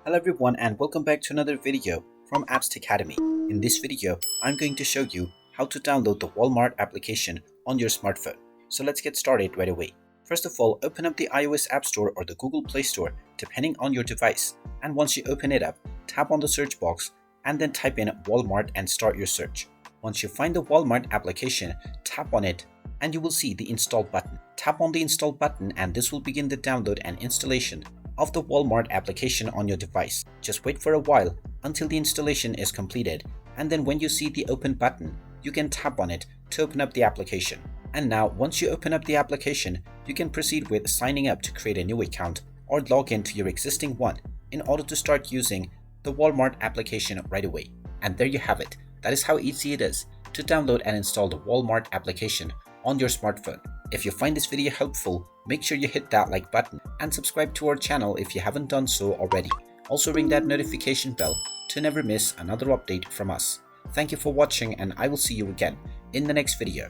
Hello everyone and welcome back to another video from Apps Academy. In this video, I'm going to show you how to download the Walmart application on your smartphone. So let's get started right away. First of all, open up the iOS App Store or the Google Play Store depending on your device. And once you open it up, tap on the search box and then type in Walmart and start your search. Once you find the Walmart application, tap on it and you will see the install button. Tap on the install button and this will begin the download and installation of the Walmart application on your device. Just wait for a while until the installation is completed, and then when you see the open button, you can tap on it to open up the application. And now once you open up the application, you can proceed with signing up to create a new account or log into your existing one in order to start using the Walmart application right away. And there you have it. That is how easy it is to download and install the Walmart application on your smartphone. If you find this video helpful, make sure you hit that like button and subscribe to our channel if you haven't done so already. Also ring that notification bell to never miss another update from us. Thank you for watching and I will see you again in the next video.